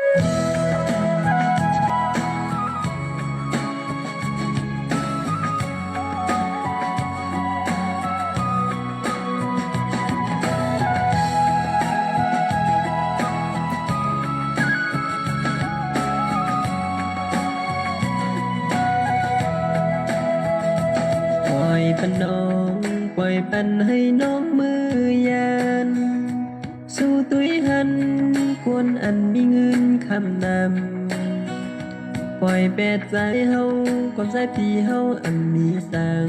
ปล่อยปันน้องปล่อยปันให้น้องมือยานสู้ตุ้ยหันควรอันมีเงินคำนำปล่อยแปดใจเฮาความใจพี่เฮาอันมีสัง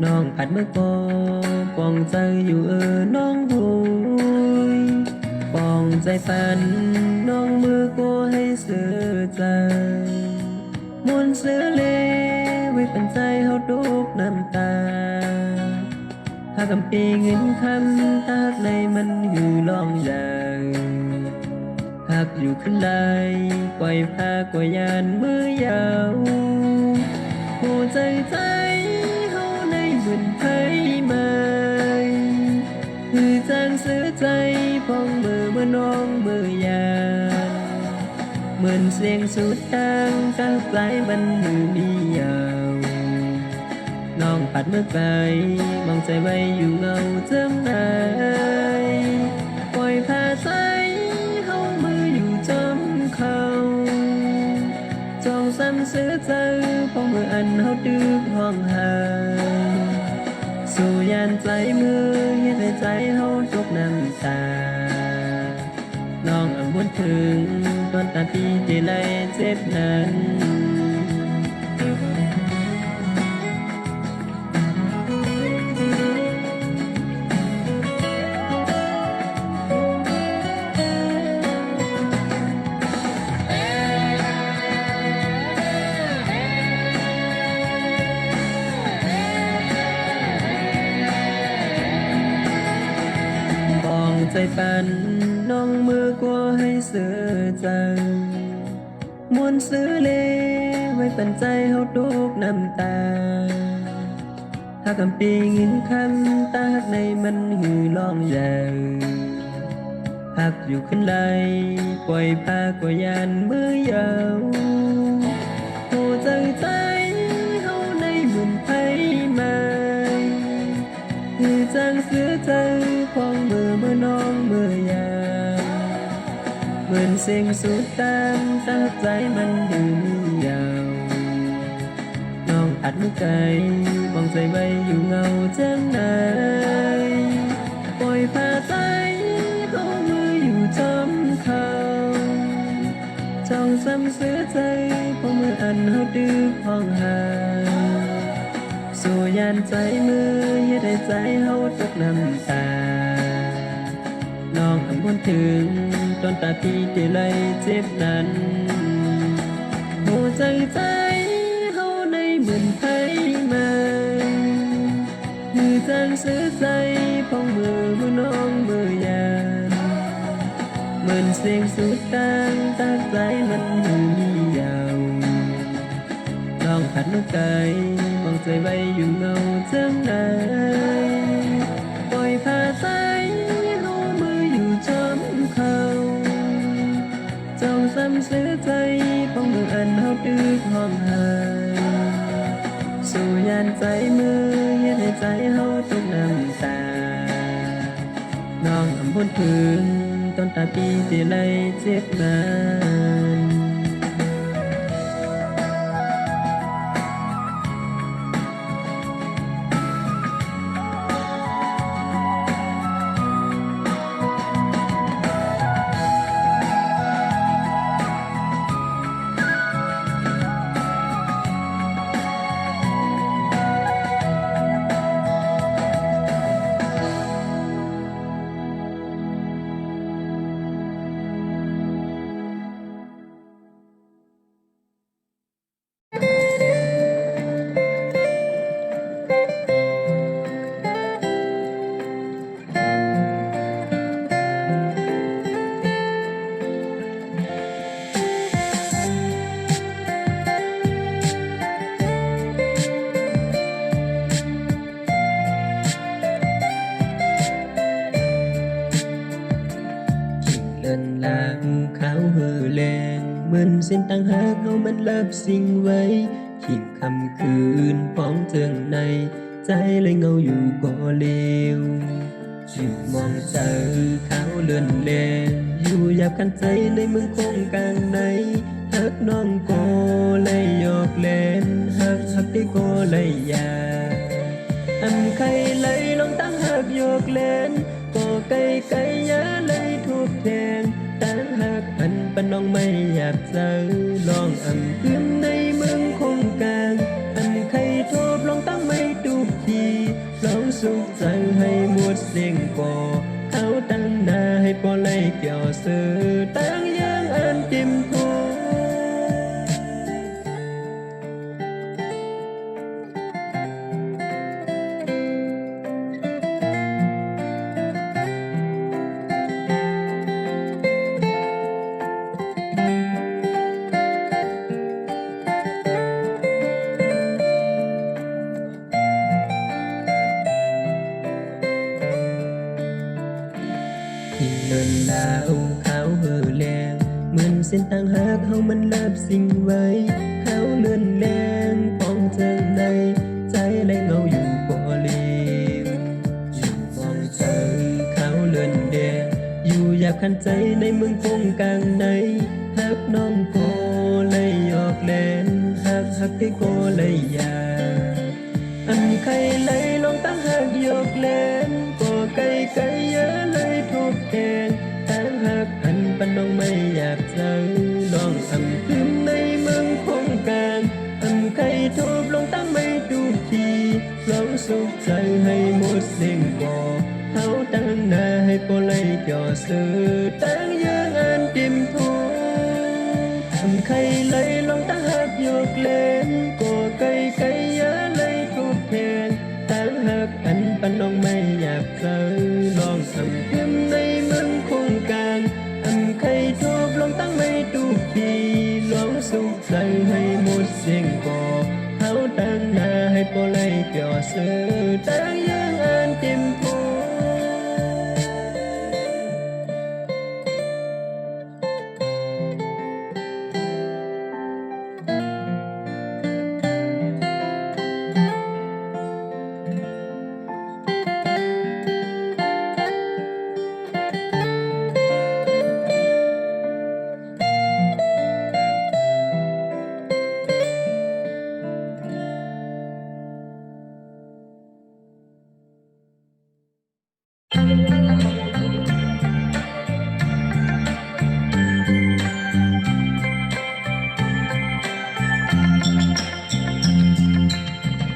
น้องผัดเมื่อก่อปองใจอยู่น้องโหยปองใจปันน้องมือก็ให้เสือใจมนต์เสือเลไว้เป็นใจเฮาดกน้ำตาหากำปีเงินคำตากในมันอยู่ลองอย่างหากอยู่ขึ้นไดปล่อยพากว่ายานมือยาวหัวใจใจเฮาในบุญไทยมาคือจางเสือใจพองมือเมื่อน้องมือยานเหมือนเสียงสุดดังกลางปลายมันมือมียาวน้องปัดเมื่อไกลมองใจไว้อยู่เงาเจิมไหนปล่อยพาใจเฮามืออยู่จอมเขาจองซ้ำเสือใจพองมืออันเฮาดื้อห้องหาสู่ยานใจมือเฮ็ดให้ใจเฮาตกน้ำตาน้องอ่ำวนถึงตอนตาพี่ที่ไหลเจ็บนั้นปองใจปันน้องมือก็ให้เสือใจมวนซื้อเลไว้ปันใจเฮาตกน้ำตาหากำปีเงินคำตากในมันหือลองใหญ่หากอยู่ขึ้นไหลปล่อยพากว่ายานมือยาวโหใจใจเฮาในบุญไทยมาคือจางเสือใจพองมือเมื่อน้องมือยาวเหมือนเสียงสุดตามตาใจมันดื้อยาวน้องอัดมือไกลมองใจไว้อยู่เงาเจ้าไหนปล่อยพาใจเฮามืออยู่จอมเขาจ้องซ้ำเสือใจพองมืออันเฮาดื้อห้องหาสู่ยานใจมือเฮ็ดให้ใจเฮาตกน้ำตาน้องอ่ำวนถึงตอนตาพี่ที่ไหลเจ็บนั้นหัวใจใจเฮาในเหมือนไผมามือจางเสือใจพองมือมือน้องมือยานเหมือนเสียงสุดดังตากใจมันมือมียาวน้องผัดมือไกลมองใจไว้อยู่เงาเจิมไหนปล่อยพาใจเฮามืออยู่จอมเขาเจ้าซ้ำเสือใจพองมืออันเฮาดื้อห้องหาสู่ยานใจมือเฮ็ดให้ใจเฮาตกน้ำตาน้องอ่ำพ้นถึงตอนตาพี่ที่ไหลเจ็บนั้น ขาวเหือแลงเหมือนเส้นตั้งหากเฮามันลับสิ่งไว้ขีดคำคืนพ้องเจิงในใจเลยเงาอยู่ก็เลวอยู่มองเจอขาวเลื่อนแลงอยู่หยาบกันใจในเมืองคงกลางในฮักน้องก็เลยหยอกเล่นฮักได้ก็เลยอยาใครเลยลองตั้งหักหยอกเล่นก็ไกลไกลยาเลยทุกแทงตั้งหักปนน้องไม่อยากเจอลองขึ้นในเมืองคงกลางใครโทบลองตั้งไม่ดูทีลองสุขใจให้หมดเสียงก่อเขาตั้งหน้าให้ปอเลยเกี่ยวซื้อตั้งยังติมพูที่เนินดาวขาวเหือแลงเหมือนเส้นตั้งหากเฮามันลับสิ่งไว้ขาวเลื่อนแลงป้องเจอในใจเลยเงาอยู่บ่เลวอยู่มองเจอขาวเลื่อนแดงอยู่อยากขันใจในเมืองคงกลางในฮักน้องก็เลยหยอกเล่นฮักได้ก็เลยอยาใครเลยลองตั้งหักหยอกเล่นก็ไกลไกลเยอะเลยทุกแทงตั้งหักปนน้องไม่อยากเจอลองขึ้นในเมืองคงกลางใครทุบลงตั้งไม่ดูทีลองสุขใจให้หมดเสียงก่อเขาตั้งหน้าให้ปอเลยจ่อซื้อตั้งยังติมพูใครเลยลองตั้งหักหยอกเล่นก็ไกลไกลเยอะเลยทุกแทงตั้งหักปนน้องไม่อยากเจอลองขึ้นในเมืองคงกลางใครทุบลงตั้งไม่ดูทีลองสุขใจให้หมดเสียงก่อเขาตั้งหน้าให้ปอเลยเกี่ยวซื้อตั้งยังติมพู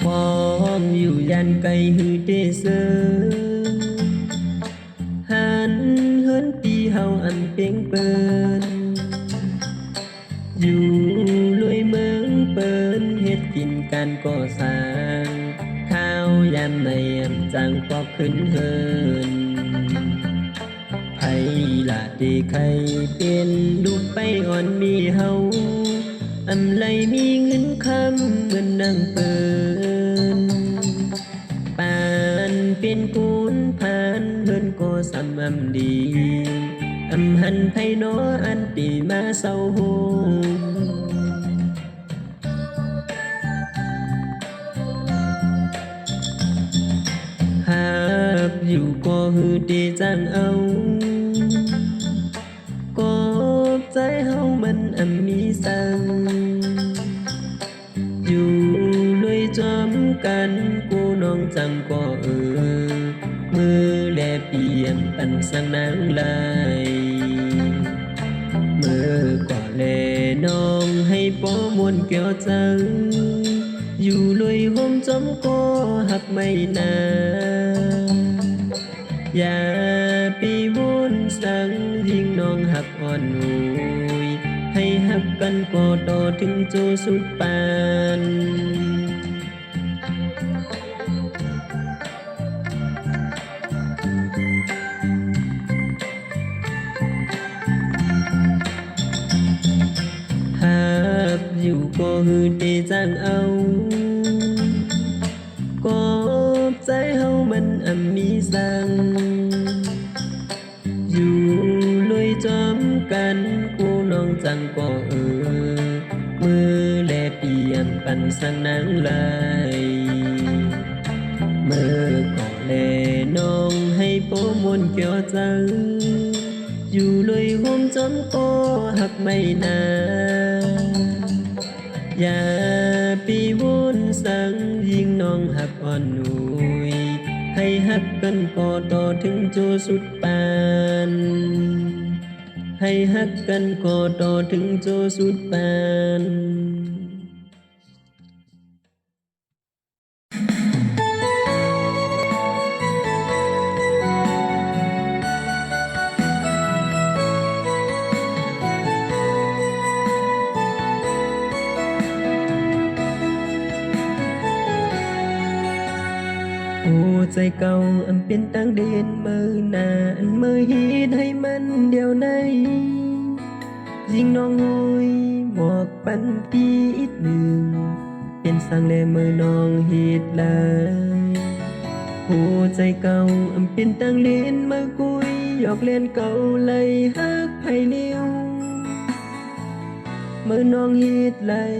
มองอยู่ยันไกลหือเตเซอหันเฮินตีเฮาเปียงเปินอยู่ลุยเมืองเปินเฮ็ดกินการก่อสร้างข้าวยามในจังปอกขึ้นเฮินไผละดีใครเป็นลูกไปอ่อนมีเฮาไรมีเงินคำเหมือนนางเปินปานเป็นกูนผ่านเฮินก็สำดีหันไผโนตีมาเศร้าโฮหากอยู่ก็หือดีจังเอาก็ใจเฮามันมีสังอยู่ด้วยจอมกันกูน้องจังก็มือแลเปียมปันสังนางลายมือก็แลน้องให้ป้อมวนเกี่ยวจังอยู่ลุยห่มจอมก็หักไม่นานอย่าปีบุญสังยิ่งน้องหักอ่อนหุยให้หักกันก็ต่อถึงโจสุดปานหากอยู่ก็หือดีจังเอาก็ใจเฮามันมีสังอยู่ลุยจอมกัน จังก็มือแลเปลี่ยนปันสังนางลายมือก็แลน้องให้โปมวนเกี่ยวจังอยู่เลยห่มจนก็หักไม่นานอย่าปีวนสังยิงน้องหักอ่อนหนุยให้หักกันก็ต่อถึงจูสุดปานให้หักกันก็ต่อถึงจูสุดปานใจเก่าอันเป็นตั้งเด่นมือหน้าอันมือฮีดให้มันเดียวในยิงน้องหุยบอกปันปีอีกหนึ่งเป็นสังเลมือน้องฮีดเลยหัวใจเก่าอันเป็นตั้งเล่นมือกุยหยอกเล่นเก่าเลยฮักไผ่เลี้ยวมือน้องฮีดเลย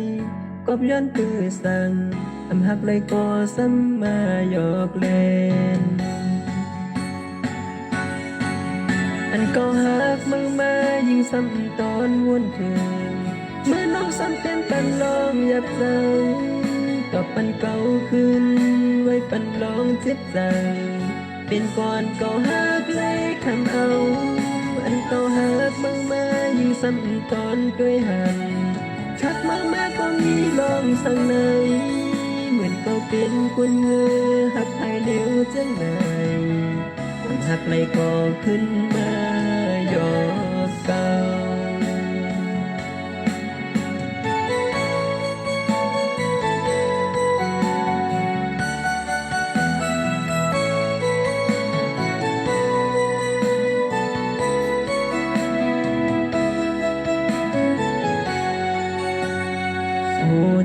กบย้อนปือสั่งอำหักเลยก็ซ้ำมาหยอกเล่นอันก็หักมือมายิ่งซ้ำตอนวนเถิงเมื่อน้องซ้ำเต้นปันลองยับเจ้าก็ปันเก่าขึ้นไว้ปันลองเจ็บใจเป็นก่อนก็หักเลยคำเอาอันก็หักมือมายิ่งซ้ำตอนด้วยหันชักมากมาก็มีลองสั่งในเหมือนเขาเป็นคนเงือหักไทยเดียวจังไหนคนหักเลยก็ขึ้นมาหยอกเก่า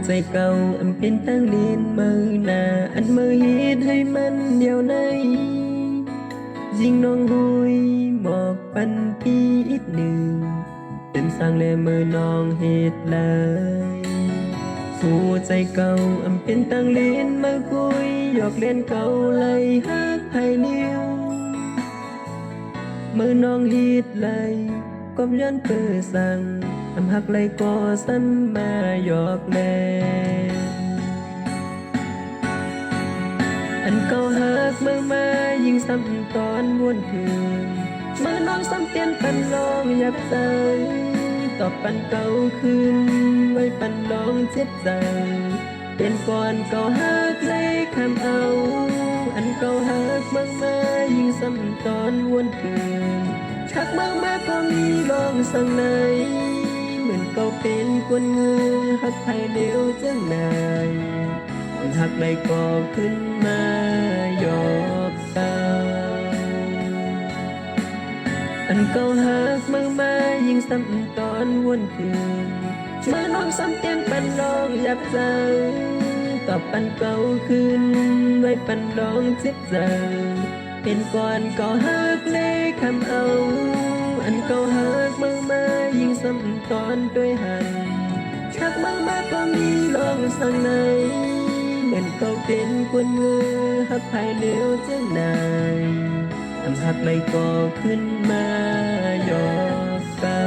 ใจเก่าอันเป็นตั้งเลียนมือหน้าอันมือฮีดให้มันเดียวในยิงน้องหุยบอกปันปีอีกหนึ่งเป็นสร้างเลมือน้องฮีดเลยหัวใจเก่าอันเป็นตั้งเลียนมือกุยหยอกเล่นเก่าเลยฮักไผ่เลี้ยวมือน้องฮีดเลยกบย้อนเปือสั่งอำหักเลยก็ซ้ำมาหยอกเล่นอันเก่าหักมือมายิ่งซ้ำตอนวนคืนเมื่อน้องซ้ำเปลี่ยนปันลองยับใจตอบปันเก่าคืนไว้ปันลองเจ็บใจเป็นก่อนเก่าหักเลยคำเอาอันเก่าหักมือมายิ่งซ้ำตอนวนคืนชักมือมาก็มีลองสั่งในเหมือนเขาเป็นคนเงือหักไทยเดียวจังไหนคนหักเลยก็ขึ้นมาหยอกเก่าอันเก่าหักมือมายิ่งซ้ำตอนวนคืนเมื่อน้องซ้ำเตียงปันลองยับใจตอบปันเก่าคืนไว้ปันลองเจ็บใจเป็นก่อนเก่าหักเลยคำเอาอันเก่าหักมือมายิ่งซ้ำตอนด้วยหันชักมากมาก็มีลองสั่งในเหมือนเขาเป็นคนเงือหักไผ่เดียวจังไหนอำหักเลยก็ขึ้นมาหยอกเก่า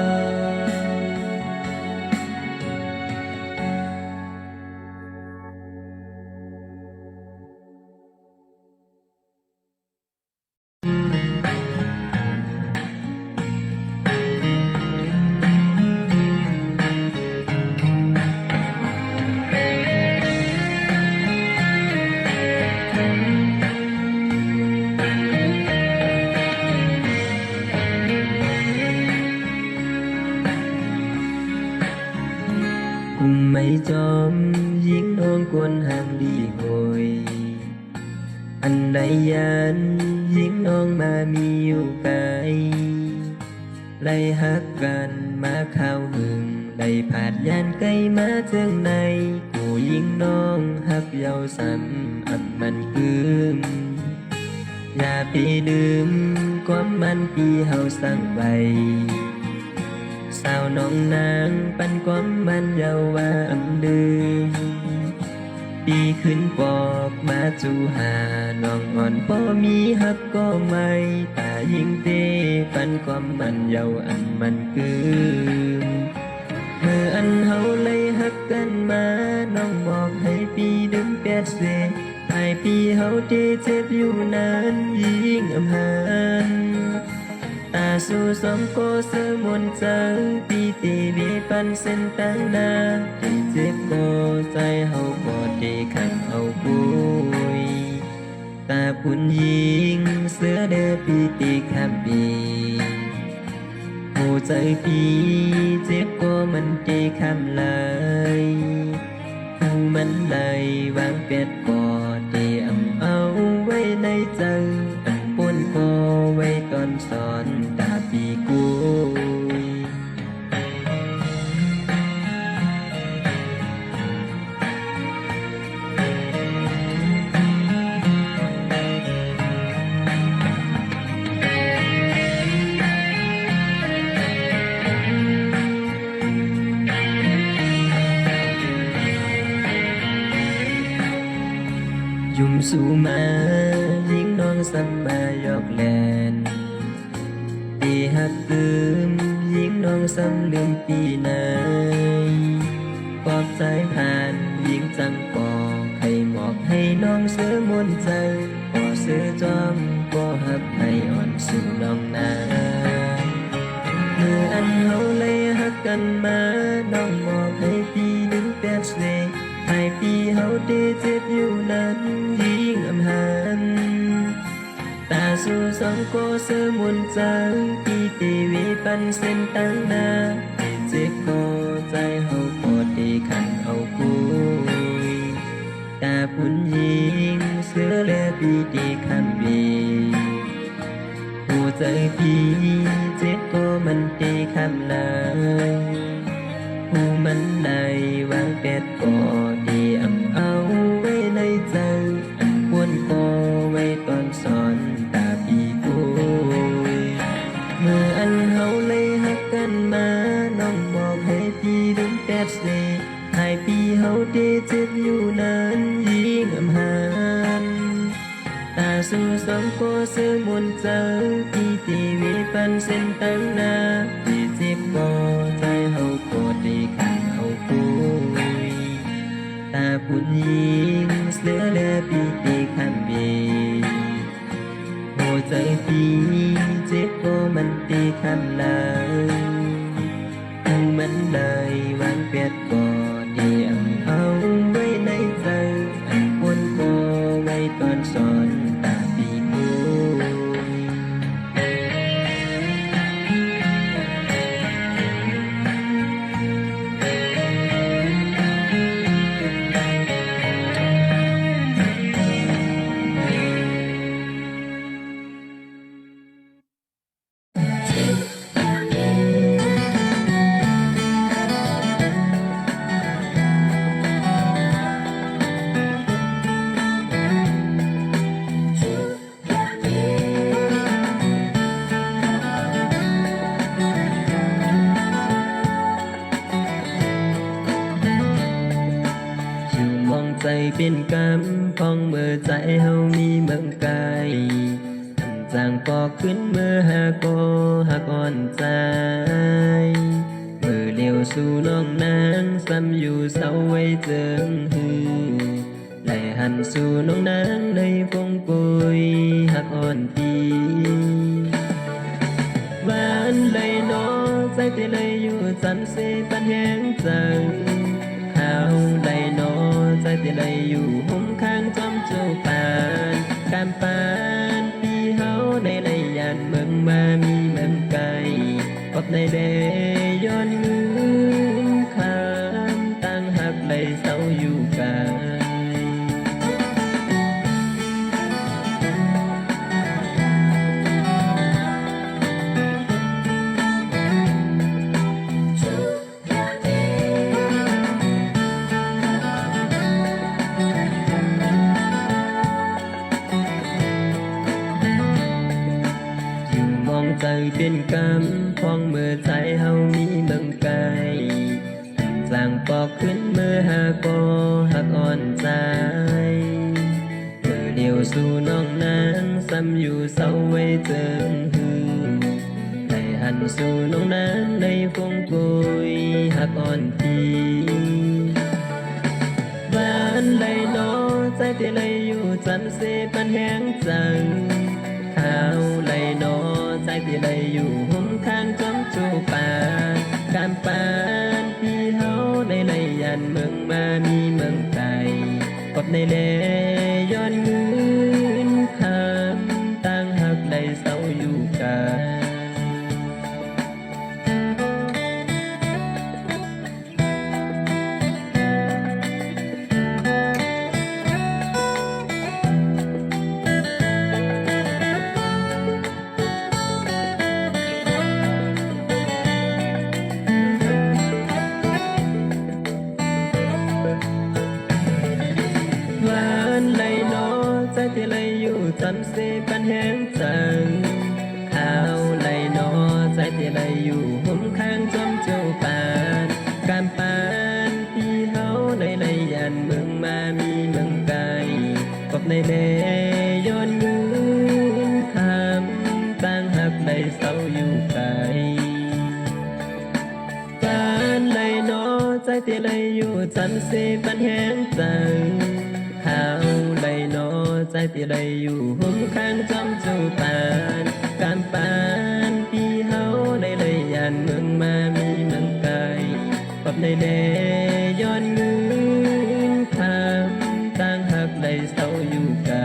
ไม่จอมยิงน้องกวนห่างดีโหยอันใดยันยิงน้องมามีอยู่ไกลไล่หักกันมาข้าวหึงไล่ผาดยันไกลมาเทิงในกูยิงน้องหักเยาซ้ำอับมันกึมอย่าปีลืมความมันปีเฮาสั่งไว้ สาวน้องนางปันความมันเยาว่าอำลืมปีขึ้นปอกมาจูหาน้องอ่อนพอมีฮักก็ไม่ตายิงเตปันความมันเยาอันมันคืมเมื่ออันเฮาเลยฮักกันมาน้องบอกให้ปีดึงแปดเสให้ปีเฮาที่เจ็บอยู่นานยิ่งอำหานตาสู่สมโกเสมวนจังปีตีบีปันเส้นตั้งนาที่เจ็บก็ใจเฮาก็ดีขังเอาปุยตาปุ่นยิงเสือเดือปีตีข้ามปีหัวใจปีเจ็บก็มันตีข้ามเลยหูมันไหลวางเป็ดก็ดีเอาไว้ในใจอันปนก็ไว้ตอนสอนตาปีกุยยุ่มสู่มายิงน้องสัมมายอกแลนปีหักลืมยิงน้องซ้ำลืมปีไหนปลอบใจผ่านยิงจังปอกให้หมอกให้น้องเสือมนใจพอเสือจอมก็หับให้อ่อนสู่น้องนาเมื่ออันเฮาเลยหักกันมาน้องบอกให้ปีดึงแปดเสให้ปีเฮาได้เจ็บอยู่นั้นยิ่งอำหันตาสู่สองก็เสมวนจังปีตีวีปันเส้นตั้งนาที่เจ็บก็ใจเฮาก็ดีขันเอาคุยตาปุ่นยิงเสือและปีตีคำบีหัวใจพี่เจ็บก็มันตีคำเลยหูมันไหลวางเป็ดก็ดีเอาไว้ในใจอันควรก็ไว้ตอนสอนตาปีกุยเมื่ออันเฮาเลยหักกันมาน้องบอกให้พี่ดึงแปดเสให้พี่เฮาได้เจ็บอยู่นานยิ่งอำหานตาสู่สองก็เสือมวนจังพี่ตีวีปันเส้นตั้งนาที่เจ็บก็ใจเฮาก็ดีขังเอาคุยตาปุ่นยิงเสือและปีตีคำบีหัวใจพี่เจ็บก็มันตีคำลายหูมันเลยวางเป็ดก็ดีเอาไว้ในใจอันควรก็ไว้ตอนสอนตาปีกุย ใจเป็นกรรมพองเมื่อใจเฮามีเมืองไกลอันจางปอกขึ้นเมื่อหาก็หักอ่อนใจเมื่อเลี้ยวสู่น้องนางซ้ำอยู่เศร้าไว้เจิงหือไหลหันสู่น้องนางในฟงปุยหักอ่อนปีบ้านเลยน้องใจที่เลยอยู่จันเสปันแหงจังข้าวได้นอใจที่ได้อยู่ห่มข้างจอมเจ้าปานการปานปีเฮาในในยานเมืองมามีเมืองไกลพบในเดย้อนเงืนคามตั้งหักเลยเศร้าอยู่กัน ใจเป็นกรรมพองเมื่อใจเฮามี หักอ่อนทีบ้านใดโนใจที่ไหลอยู่จำเสปันแห้งจังข้าวไหลโนใจที่ไหลอยู่ห่มข้างจอมจูปานการปานพี่เฮาในไหลยันเมืองมามีเมืองไกลกบในเลย้อนเงินคำตั้งหักไหลเศร้าอยู่กัน หวานไหลโนใจที่ไหลอยู่จำเสปันแห้งจังข้าวไหลโนใจที่ไหลอยู่ห่มข้างจอมเจ้าปานการปานพี่เฮาในไหลยันเมืองมามีเมืองไกลกบในเลย้อนเงินคำตั้งหักไหลเศร้าอยู่ไกล การไหลโนใจที่ไหลอยู่จำเสปันแห้งจังข้าวไหลโนใจที่ไหลอยู่ห่มข้างจอมจูปานการปานพี่เฮาได้เลยยันเมืองมามีเมืองไกลกบในเลย้อนเงินคำตั้งหักไหลเศร้าอยู่ไกล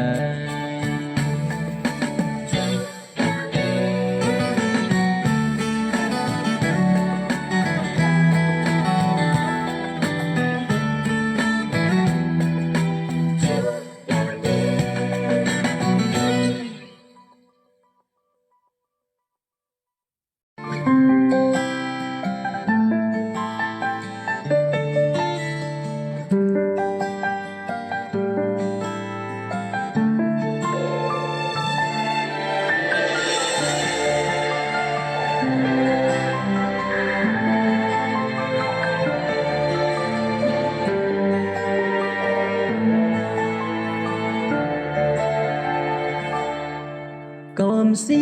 ก่อมสี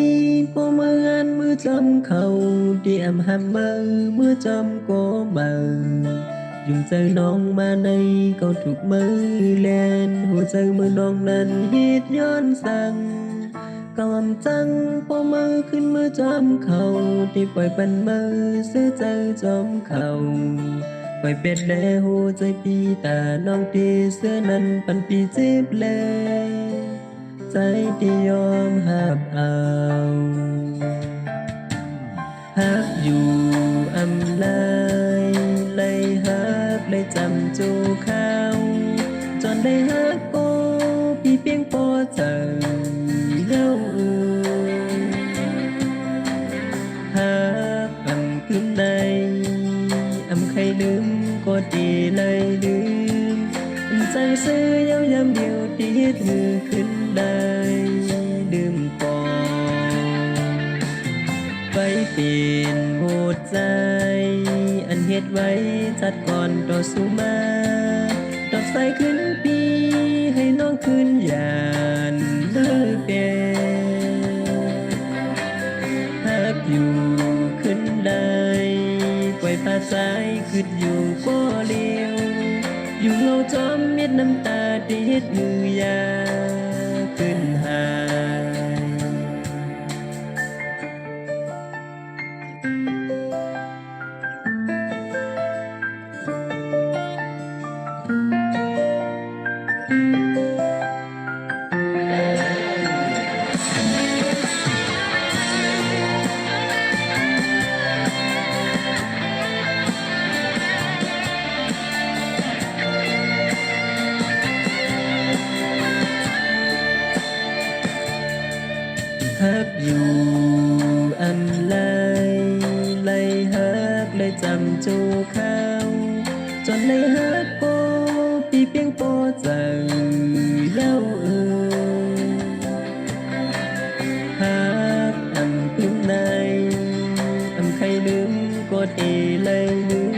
พอมืออันมือจำเขาเดียมหันมือจำก็มายุ่งใจน้องมาในก็ถูกมือแลนหัวใจมือน้องนั้นฮิตย้อนสั่งก่อมจังพอมือขึ้นมือจำเขาที่ปล่อยปันมือเสียใจจอมเขาปล่อยเป็ดแลหัวใจปีตาน้องที่เสื้อนั้นปันปีเจ็บแลใจที่ยอมหับเอาหักอยู่อำไลเลยหักเลยจำจูเขาจนได้หักโอพี่เพียงพอเจอเล่าหักอำขึ้นในอำใครลืมก็ดีเลยลืมใจซื้อยาวยำเดียวที่ถือขึ้นได้ดื่มก่อนไปเปลี่ยนโหดใจอันเหตุไว้จัดก่อนต่อสู้มาดอกใสขึ้นปีให้น้องขึ้นยานเลิกเปลี่ยนหักอยู่ขึ้นได้ปล่อยผ้าใจขึ้นอยู่ก็เลี้ยวอยู่เงาจอมเม็ดน้ำตาที่เฮ็ดมือยาขึ้นหายหักอยู่อำเลยหักเลยจำจูเขาจนเลยหักโปพี่เพียงโปจังเล่าหักอำพึ่งในอำใครลืมก็ดีเลยลืม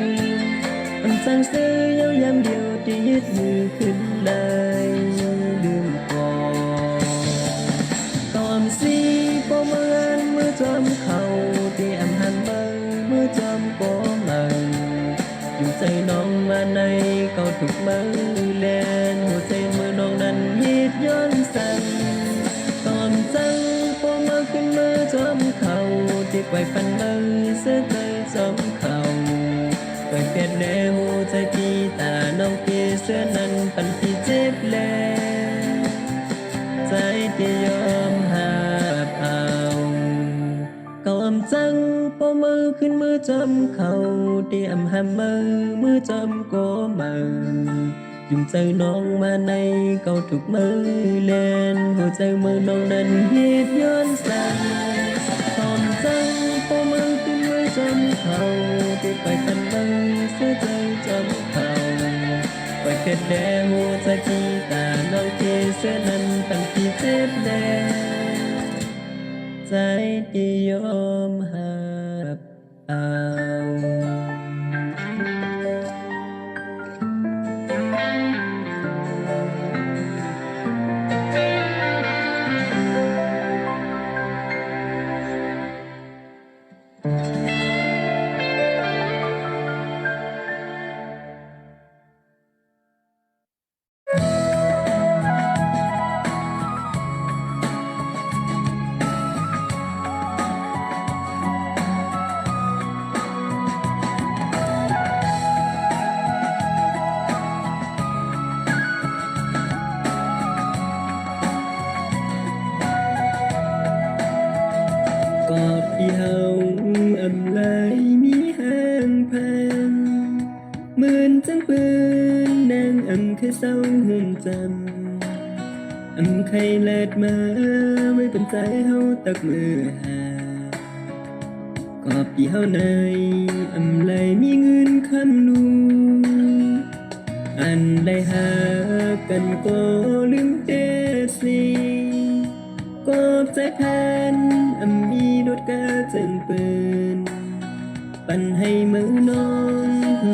อำจังซื้อยาวยำเดียวที่ยึดมือขึ้นเลยลืมก่อนสีพอมืออันมือจอมเขาที่อำหันมือจอมก็มา ใจน้องมาในเก่าทุกมือแลนหัวใจมือน้องนั้นฮีดย้อนสั่นตอมจังพอมาขึ้นมือจอมเข่าที่ไปปันมือเสื้อใจจอมเข่าไปเปลี่ยนแนวใจพี่ตาน้องพี่เสื้อนั้นปันพี่เจ็บแลใจที่ยอมหาเอาเก่าอำจังพอมือขึ้นมือจำเขาเตรียมหำมือจำก็มือยุ่งใจน้องมาในเก่าทุกมือเล่นหัวใจมือน้องนั้นฮีดย้อนสั่นตอมจังพอมือขึ้นมือจำเขาที่ไปกันมือเสียใจจำเขาไปเกิดแดงหัวใจพี่ตาน้องที่เสื้อนั้นปันพี่เจ็บแดงใจที่ยอมหับเอา กอดที่เฮาอำลายมีห้างพันหมื่นจังปืนนางอำคือเศร้าห่วงจำอำใครเลิดมาไว้เป็นใจเฮาตักมือหากอบที่เฮาในอำลายมีเงินคำนูอันได้หากันก็ลืมเตสิกอบใจแทนมีรถกะจึงปืนปันให้มือน้อง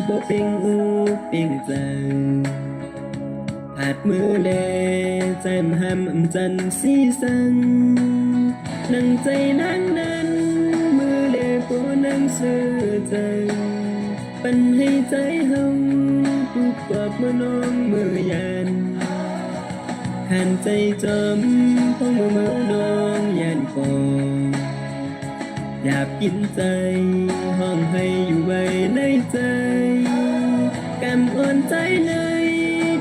บ่เป็นอูเป็นจังผาดมือแลใจมห้ำจันสีสังนั่งใจนั่งนั้นมือแลผู้นั่งเสื่อจังปันให้ใจเฮาถูกกอบมือน้องมือยันหันใจจมพองมือน้องยันกองอยากกินใจห้องให้อยู่ไว้ในใจกำอ่อนใจใน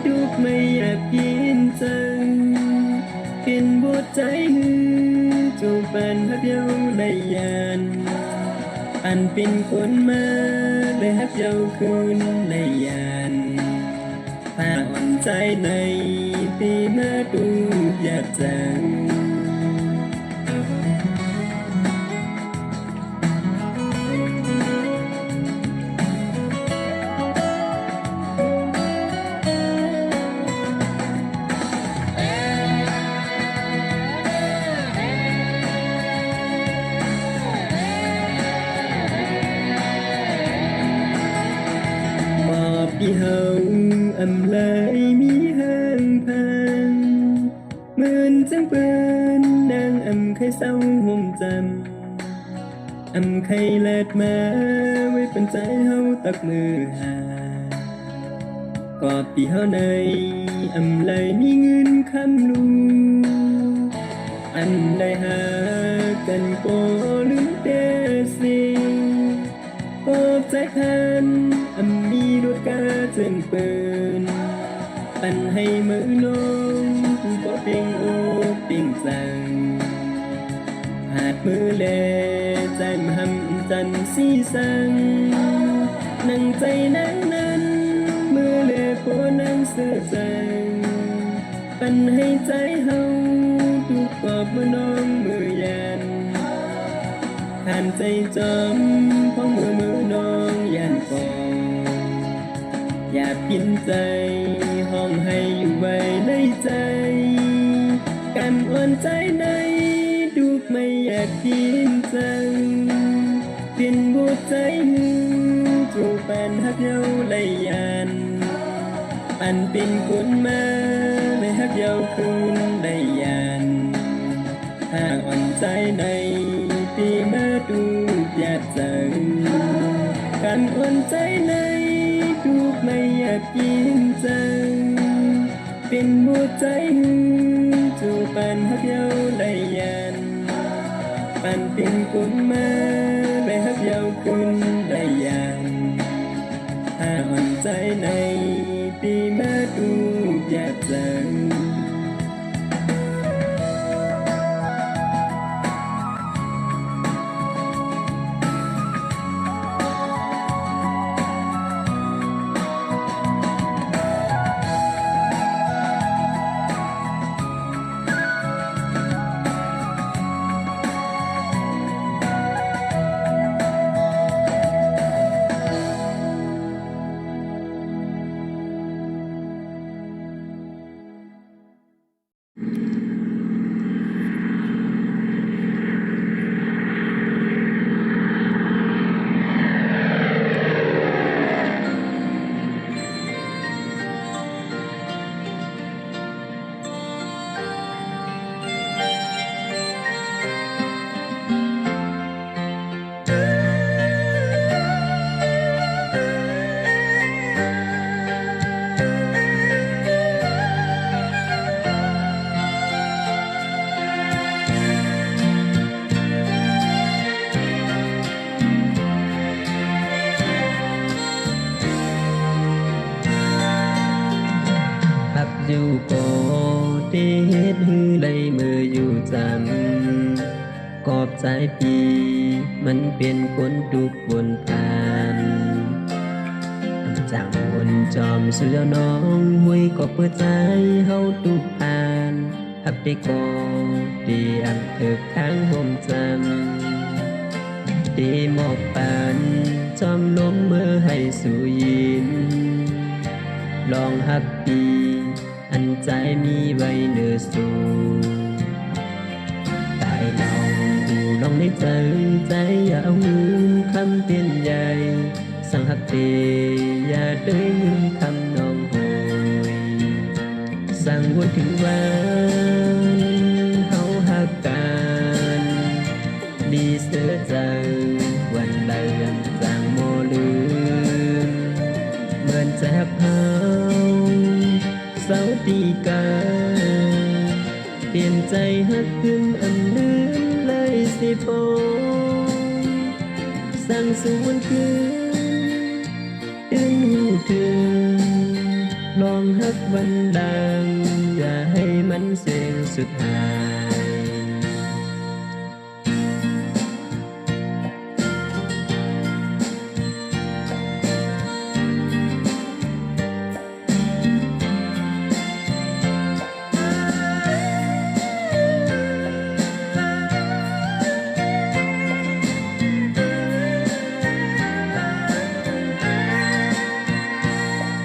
ดูไม่อยากกินจังเป็นบทใจหือจูบปันฮับเยาได้ยันปันเป็นคนมาได้ฮับเยาคืนในยันถ้าอ่อนใจในตีมาดูอยากจังที่เฮาอำลายมีห้างพันหมื่นจังปืนนางอำใครเศร้าห่วงจำอำใครเลิดมาไว้เป็นใจเฮาตักมือหากอบที่เฮาในอำลายมีเงินคำลูอันได้หากันก็ลืมเตสิกอบใจพันมีรถกะจึงปืนปันให้มือน้องก็เพียงโอเพียงจังหาดมือแลใจมหำจันสีสังนั่งใจนั่งนั้นมือแลโพนั่งเสื้อจังปันให้ใจเฮาถูกกอบมือน้องมือยันหันใจจมของมือน้องยันกองอยากกินใจห้องให้อยู่ไว้ในใจกันอ่อนใจในดูไม่อยากกินจังเป็นบุตรใจหือจูบปันฮักเยาเลยยันปันเป็นคนมาไม่ฮักเยาคืนได้ยันถ้าอ่อนใจในตีมาดูอยากจังกันอ่อนใจใน ทุกข์ไม่อยากยิงจังเป็นหัวใจจูปันฮักเย้าได้ยันปันเป็นคนมาได้ฮักเย้าขึ้นได้ยังถ้าอ่อนใจในปีมาทุกอยากจังอยู่ก็ได้เฮ็ดฮือได้มืออยู่จำกอบใจปีมันเป็นคนทุกบนผ่านจังคนจอมสุดแล้วน้องหุยก็เปิดใจเฮาทุกผ่านฮับได้ก็ดีอันเถิกทางห่มจำได้มอบปานจอมลมเมื่อให้สู่ยินลองฮับปีอันใจมีไว้เนื้อสูตายลองดูลองในใจใจอย่าเอาเงินคำเป็นใหญ่สั่งหักเตอย่าได้ยินคำน้องโหยสั่งวนถึงวันเฮาหักกันดีเสือใจวันใดยังจางโมลืมเหมือนใจหักเฮาเสาตีกาเปลี่ยนใจฮักขึ้นอันลืมเลยสิปองสั่งสู่วันคืนตื่นหูถึงลองฮักวันดังอย่าให้มันเสียงสุดท้าย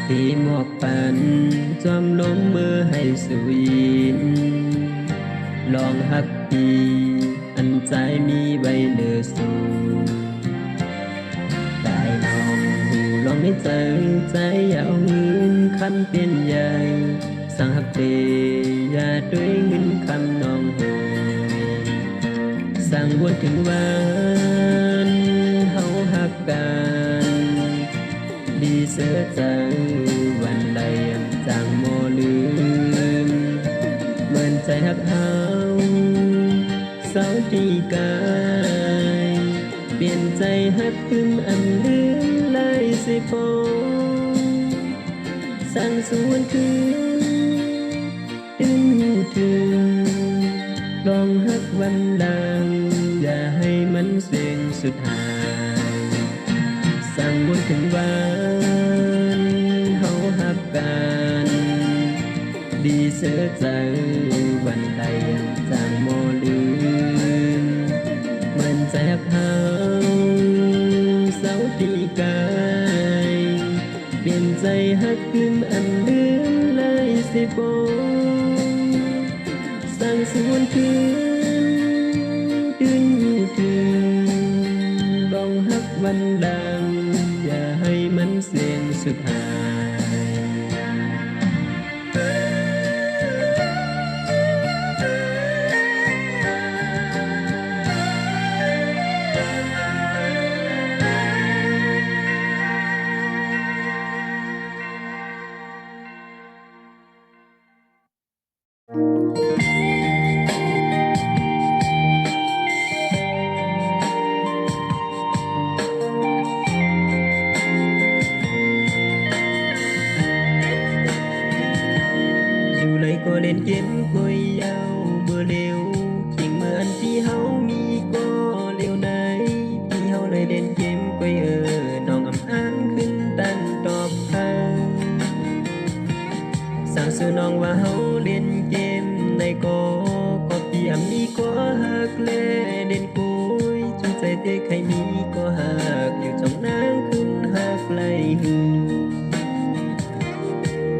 ที่หมอกปันจอมลงมือให้สู่ยินลองฮักปีอันใจมีไว้เนื้อสูได้ลองดูลองในใจใจอย่าเอาเงินคำเป็นใหญ่สั่งฮักเตอย่าด้วยเงินคำน้องโหยสั่งวนถึงวันเฮาฮักกันดีเสียใจวันใดยังจางโมลืมเหมือนใจหักเฮาเศร้าที่กายเปลี่ยนใจหักขึ้นอันลืมเลยสิพงสั่งสวนคืนตื่นหูถึงลองหักวันดังอย่าให้มันเสียงสุดท้ายสั่งบนถึงวันเฮาฮักกันดีเสียใจวันใดยังจางโมลืมเหมือนใจหักเฮาเศร้าที่กายเปลี่ยนใจหักขึ้นอันลืมเลยสิปงสั่งสวนคืนตื่นหูถึงลองฮักวันดังอย่าให้มันเสียงสุดท้าย ซื่อน้องว่าเฮาเล่นเกมในก็เปรียบมีก็ฮักแลเด่นกุยจนใจเตะใครมีก็ฮักอยู่จ้องนางขึ้นฮักไหลหึง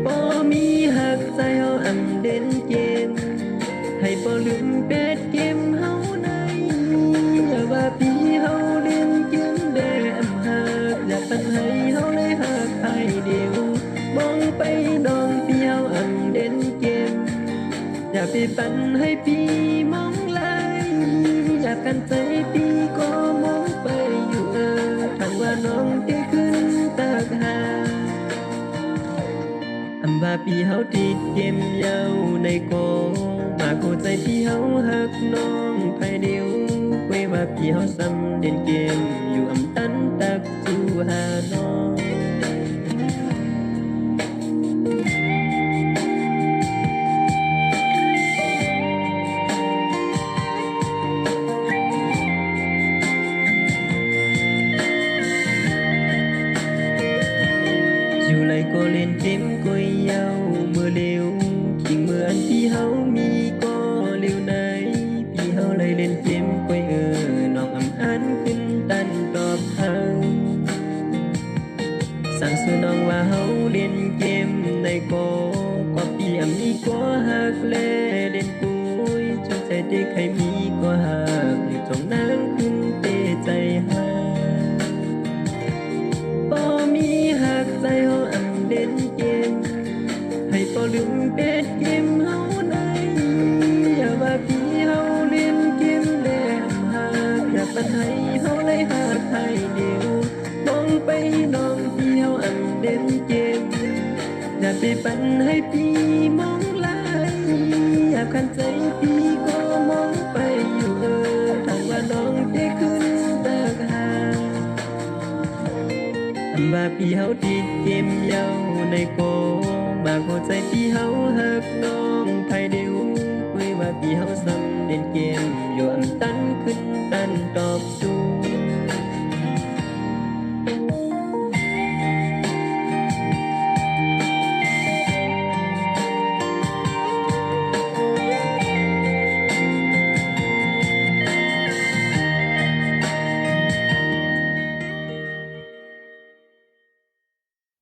บ่มีฮักใจเฮาอำเด่นเกมให้บ่ลืมเป็ดเกมเฮาในอย่าว่าพี่เฮาเล่นเกมแดมฮักอย่าปันให้เฮาเลยฮักไผเดียวมองไปน้องพี่เฮาอำเด่นเกมอย่าไปปันให้พี่มองไหลอยากกันใจพี่ก็มองไปอยู่ทางว่าน้องที่ขึ้นตากหาอำว่าพี่เฮาติดเกมเยาในมาเข้าใจพี่เฮาฮักน้องภายเดียวไว้ว่าพี่เฮาซ้ำเด่นเกมอยู่อำตันตักจูหาน้องอยู่ไรก็เล่นเกมก็เยาเมื่อเร็วทิ้งเมื่ออันพี่เฮามีก็เร็วไหนพี่เฮาเลยเล่นเกมก็น้องอำอันขึ้นตันตอบทางสั่งซื้อน้องว่าเฮาเล่นเกมในก็เปรียบมีก็ฮักแลเล่นกุยจนใจเด็กใครมีก็ฮักอยู่ตรงนั้นขึ้นเตะใจหาบ่มีฮักใจเฮาอำเล่นเกมให้บ่ลืมเป็ดเกมเฮาในอย่าว่าพี่เฮาเล่นเกมแดมฮักอย่าปันให้เฮาเลยฮักไผเดียวมองไปน้องพี่เฮาอำเล่นเกมอย่าไปปันให้พี่มองไหลอยากกันใจพี่ก็มองไปอยู่ทางว่าน้องได้ขึ้นตากหาอำว่าพี่เฮาติดเกมเยาในมาเข้าใจพี่เฮาฮักน้องภายเดียวไว้ว่าพี่เฮาซ้ำเล่นเกมอยู่อำตันขึ้นตันตอบสู้